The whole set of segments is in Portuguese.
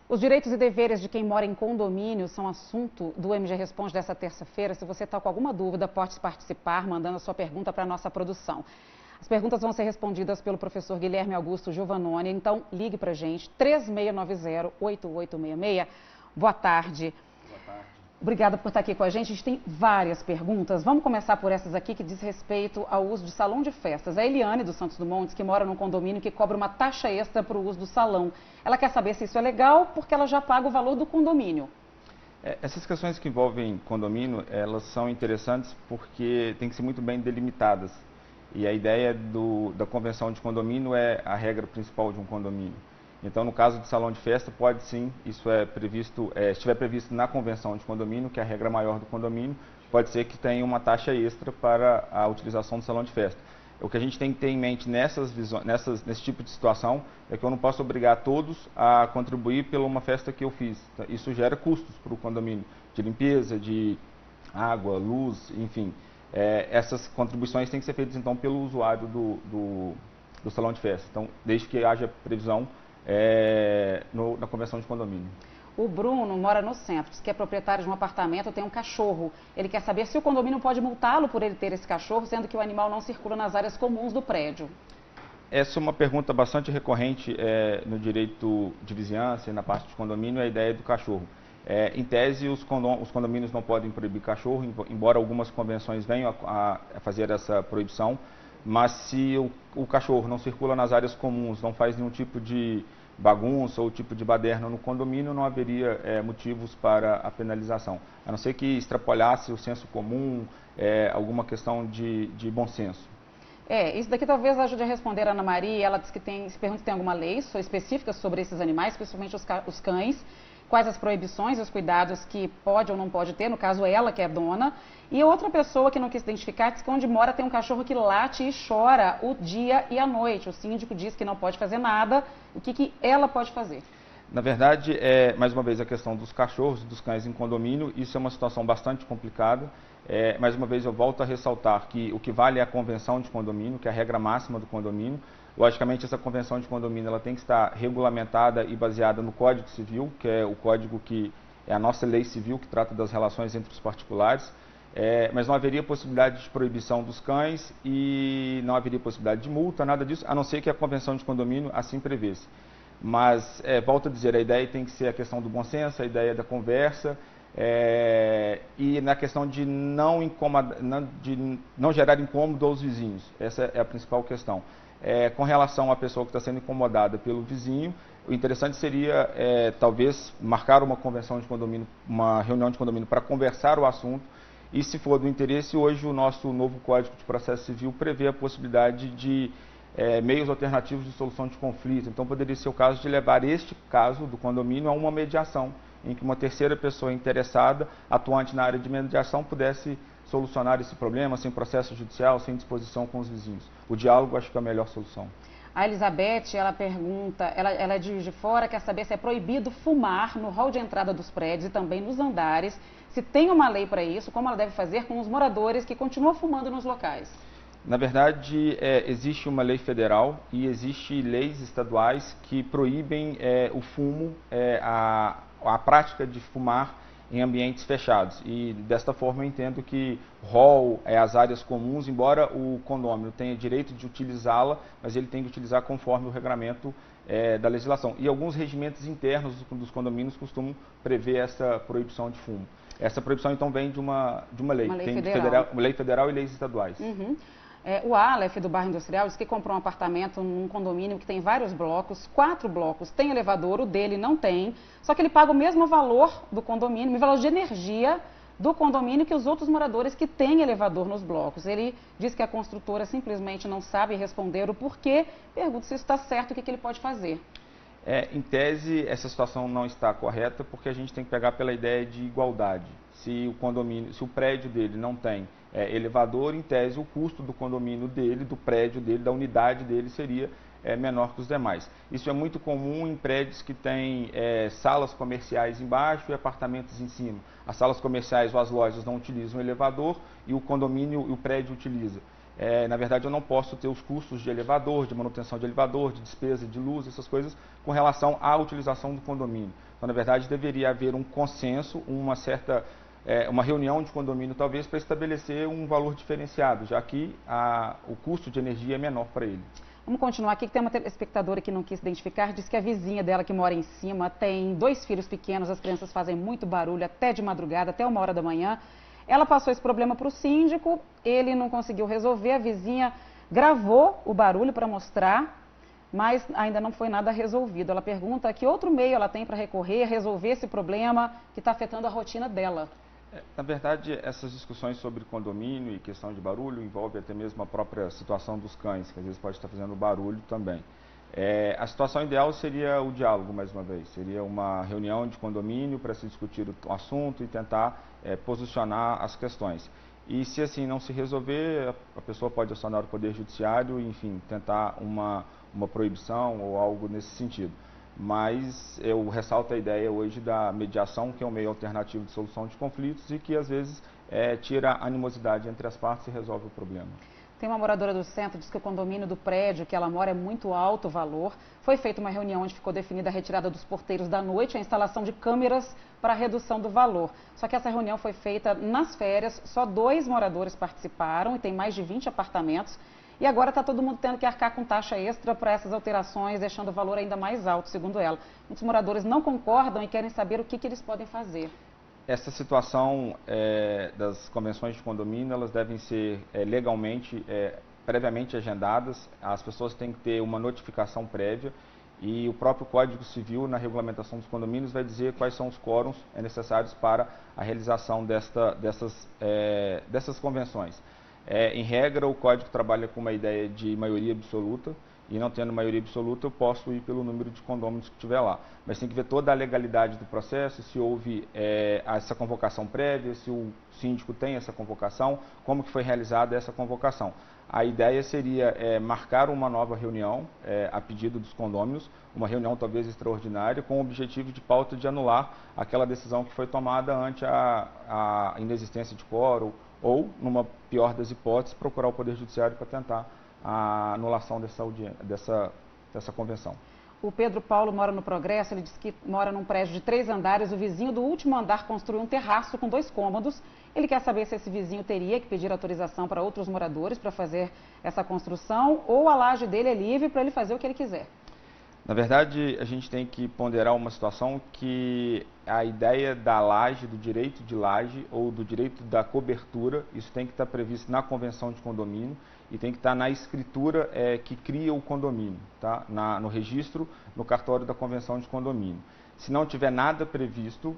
Os direitos e deveres de quem mora em condomínio são assunto do MG Responde dessa terça-feira. Se você está com alguma dúvida, pode participar mandando a sua pergunta para a nossa produção. As perguntas vão ser respondidas pelo professor Guilherme Augusto Giovannoni, então ligue para a gente, 3690-8866. Boa tarde. Boa tarde. Obrigada por estar aqui com a gente. A gente tem várias perguntas. Vamos começar por essas aqui que diz respeito ao uso de salão de festas. A Eliane dos Santos Dumont, que mora num condomínio que cobra uma taxa extra para o uso do salão. Ela quer saber se isso é legal porque ela já paga o valor do condomínio. Essas questões que envolvem condomínio, elas são interessantes porque têm que ser muito bem delimitadas. E a ideia da convenção de condomínio é a regra principal de um condomínio. Então, no caso de salão de festa, pode sim, isso é previsto, estiver previsto na convenção de condomínio, que é a regra maior do condomínio, pode ser que tenha uma taxa extra para a utilização do salão de festa. O que a gente tem que ter em mente nesse tipo de situação é que eu não posso obrigar todos a contribuir pela uma festa que eu fiz. Isso gera custos para o condomínio, de limpeza, de água, luz, enfim. Essas contribuições têm que ser feitas então pelo usuário do salão de festa. Então, desde que haja previsão na convenção de condomínio. O Bruno mora no centro, diz que é proprietário de um apartamento, tem um cachorro. Ele quer saber se o condomínio pode multá-lo por ele ter esse cachorro, sendo que o animal não circula nas áreas comuns do prédio. Essa é uma pergunta bastante recorrente no direito de vizinhança e na parte de condomínio, é a ideia do cachorro. Em tese, os condomínios não podem proibir cachorro, embora algumas convenções venham a fazer essa proibição. Mas se o cachorro não circula nas áreas comuns, não faz nenhum tipo de bagunça ou tipo de baderna no condomínio, não haveria motivos para a penalização. A não ser que extrapolasse o senso comum, alguma questão de bom senso. Isso daqui talvez ajude a responder a Ana Maria. Ela diz que se pergunta se tem alguma lei específica sobre esses animais, principalmente os cães. Quais as proibições e os cuidados que pode ou não pode ter, no caso ela que é dona. E outra pessoa que não quis identificar diz que onde mora tem um cachorro que late e chora o dia e a noite. O síndico diz que não pode fazer nada. O que ela pode fazer? Na verdade, mais uma vez, a questão dos cachorros e dos cães em condomínio, isso é uma situação bastante complicada. Mais uma vez, eu volto a ressaltar que o que vale é a convenção de condomínio, que é a regra máxima do condomínio. Logicamente, essa convenção de condomínio ela tem que estar regulamentada e baseada no Código Civil, que é o código que é a nossa lei civil, que trata das relações entre os particulares. Mas não haveria possibilidade de proibição dos cães e não haveria possibilidade de multa, nada disso, a não ser que a convenção de condomínio assim prevesse. Mas, volto a dizer, a ideia tem que ser a questão do bom senso, a ideia da conversa e na questão de não gerar incômodo aos vizinhos. Essa é a principal questão. Com relação à pessoa que está sendo incomodada pelo vizinho, o interessante seria, talvez, marcar uma convenção de condomínio, uma reunião de condomínio para conversar o assunto. E, se for do interesse, hoje o nosso novo Código de Processo Civil prevê a possibilidade de meios alternativos de solução de conflito. Então, poderia ser o caso de levar este caso do condomínio a uma mediação, em que uma terceira pessoa interessada, atuante na área de mediação, pudesse solucionar esse problema sem processo judicial, sem disposição com os vizinhos. O diálogo acho que é a melhor solução. A Elizabeth, ela pergunta, ela é de Juiz de Fora, quer saber se é proibido fumar no hall de entrada dos prédios e também nos andares, se tem uma lei para isso, como ela deve fazer com os moradores que continuam fumando nos locais. Na verdade, existe uma lei federal e existe leis estaduais que proíbem o fumo, a prática de fumar em ambientes fechados. E desta forma eu entendo que hall, as áreas comuns, embora o condômino tenha direito de utilizá-la, mas ele tem que utilizar conforme o regramento da legislação. E alguns regimentos internos dos condomínios costumam prever essa proibição de fumo. Essa proibição então vem de uma lei. Uma lei tem federal. Lei federal e leis estaduais. Uhum. O Aleph, do bairro Industrial, disse que comprou um apartamento num condomínio que tem vários blocos, 4 blocos, tem elevador, o dele não tem, só que ele paga o mesmo valor do condomínio, o mesmo valor de energia do condomínio que os outros moradores que têm elevador nos blocos. Ele diz que a construtora simplesmente não sabe responder o porquê, pergunta se isso está certo, o que ele pode fazer. Em tese, essa situação não está correta, porque a gente tem que pegar pela ideia de igualdade. Se o prédio dele não tem elevador, em tese, o custo do condomínio dele, do prédio dele, da unidade dele seria menor que os demais. Isso é muito comum em prédios que têm salas comerciais embaixo e apartamentos em cima. As salas comerciais ou as lojas não utilizam o elevador e o condomínio e o prédio utiliza. na verdade eu não posso ter os custos de elevador, de manutenção de elevador, de despesa de luz, essas coisas, com relação à utilização do condomínio. Então, na verdade, deveria haver um consenso, uma reunião de condomínio, talvez, para estabelecer um valor diferenciado, já que o custo de energia é menor para ele. Vamos continuar aqui, que tem uma telespectadora que não quis identificar, diz que a vizinha dela, que mora em cima, tem 2 filhos pequenos, as crianças fazem muito barulho até de madrugada, até 1h da manhã. Ela passou esse problema para o síndico, ele não conseguiu resolver, a vizinha gravou o barulho para mostrar, mas ainda não foi nada resolvido. Ela pergunta que outro meio ela tem para recorrer, resolver esse problema que está afetando a rotina dela. Na verdade, essas discussões sobre condomínio e questão de barulho envolvem até mesmo a própria situação dos cães, que às vezes pode estar fazendo barulho também. A situação ideal seria o diálogo, mais uma vez. Seria uma reunião de condomínio para se discutir o assunto e tentar posicionar as questões. E se assim não se resolver, a pessoa pode acionar o Poder Judiciário e, enfim, tentar uma proibição ou algo nesse sentido. Mas eu ressalto a ideia hoje da mediação, que é um meio alternativo de solução de conflitos e que às vezes tira a animosidade entre as partes e resolve o problema. Tem uma moradora do centro, diz que o condomínio do prédio que ela mora é muito alto o valor. Foi feita uma reunião onde ficou definida a retirada dos porteiros da noite e a instalação de câmeras para a redução do valor. Só que essa reunião foi feita nas férias, só 2 moradores participaram e tem mais de 20 apartamentos. E agora está todo mundo tendo que arcar com taxa extra para essas alterações, deixando o valor ainda mais alto, segundo ela. Muitos moradores não concordam e querem saber o que eles podem fazer. Essa situação das convenções de condomínio, elas devem ser legalmente, previamente agendadas. As pessoas têm que ter uma notificação prévia e o próprio Código Civil, na regulamentação dos condomínios, vai dizer quais são os quórums necessários para a realização dessas convenções. Em regra, o Código trabalha com uma ideia de maioria absoluta, e não tendo maioria absoluta, eu posso ir pelo número de condôminos que tiver lá. Mas tem que ver toda a legalidade do processo, se houve essa convocação prévia, se o síndico tem essa convocação, como que foi realizada essa convocação. A ideia seria marcar uma nova reunião, a pedido dos condôminos, uma reunião talvez extraordinária, com o objetivo de pauta de anular aquela decisão que foi tomada ante a inexistência de quórum, ou, numa pior das hipóteses, procurar o Poder Judiciário para tentar a anulação dessa convenção. O Pedro Paulo mora no Progresso, ele diz que mora num prédio de 3 andares, o vizinho do último andar construiu um terraço com 2 cômodos. Ele quer saber se esse vizinho teria que pedir autorização para outros moradores para fazer essa construção, ou a laje dele é livre para ele fazer o que ele quiser. Na verdade, a gente tem que ponderar uma situação que a ideia da laje, do direito de laje ou do direito da cobertura, isso tem que estar previsto na convenção de condomínio e tem que estar na escritura que cria o condomínio, tá? No registro, no cartório da convenção de condomínio. Se não tiver nada previsto,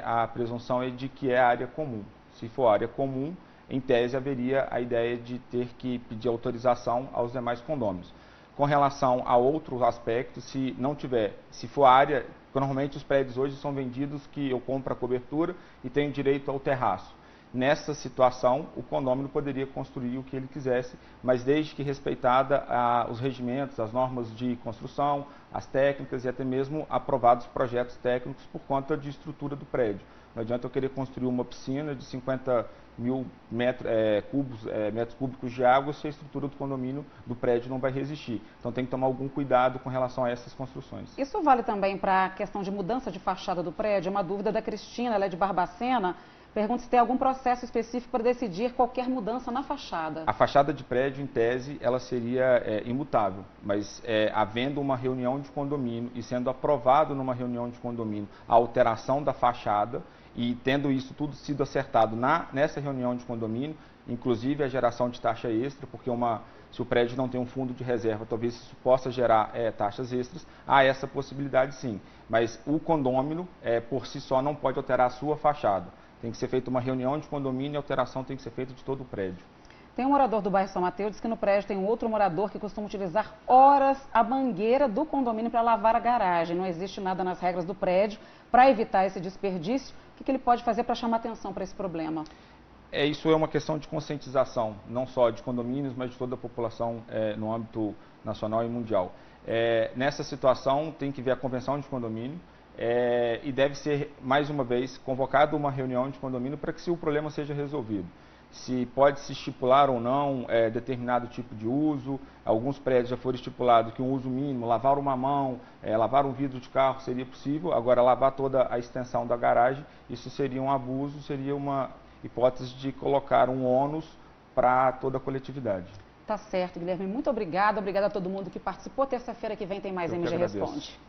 a presunção é de que é área comum. Se for área comum, em tese haveria a ideia de ter que pedir autorização aos demais condôminos. Com relação a outros aspectos, se for área, normalmente os prédios hoje são vendidos que eu compro a cobertura e tenho direito ao terraço. Nessa situação, o condômino poderia construir o que ele quisesse, mas desde que respeitada os regimentos, as normas de construção, as técnicas e até mesmo aprovados projetos técnicos por conta de estrutura do prédio. Não adianta eu querer construir uma piscina de 50 mil metros cúbicos de água se a estrutura do condomínio do prédio não vai resistir. Então tem que tomar algum cuidado com relação a essas construções. Isso vale também para a questão de mudança de fachada do prédio? É uma dúvida da Cristina, ela é de Barbacena. Pergunta se tem algum processo específico para decidir qualquer mudança na fachada. A fachada de prédio, em tese, ela seria imutável, mas havendo uma reunião de condomínio e sendo aprovado numa reunião de condomínio a alteração da fachada e tendo isso tudo sido acertado nessa reunião de condomínio, inclusive a geração de taxa extra, porque se o prédio não tem um fundo de reserva, talvez isso possa gerar taxas extras, há essa possibilidade sim. Mas o condômino, por si só, não pode alterar a sua fachada. Tem que ser feita uma reunião de condomínio e a alteração tem que ser feita de todo o prédio. Tem um morador do bairro São Mateus, diz que no prédio tem um outro morador que costuma utilizar horas a mangueira do condomínio para lavar a garagem. Não existe nada nas regras do prédio para evitar esse desperdício. O que ele pode fazer para chamar atenção para esse problema? Isso é uma questão de conscientização, não só de condomínios, mas de toda a população no âmbito nacional e mundial. Nessa situação, tem que ver a convenção de condomínio e deve ser, mais uma vez, convocada uma reunião de condomínio para que o problema seja resolvido. se pode se estipular ou não determinado tipo de uso. Alguns prédios já foram estipulados que um uso mínimo, lavar uma mão, lavar um vidro de carro seria possível. Agora, lavar toda a extensão da garagem, isso seria um abuso, seria uma hipótese de colocar um ônus para toda a coletividade. Tá certo, Guilherme. Muito obrigada. Obrigada a todo mundo que participou. Terça-feira que vem tem mais MG Responde.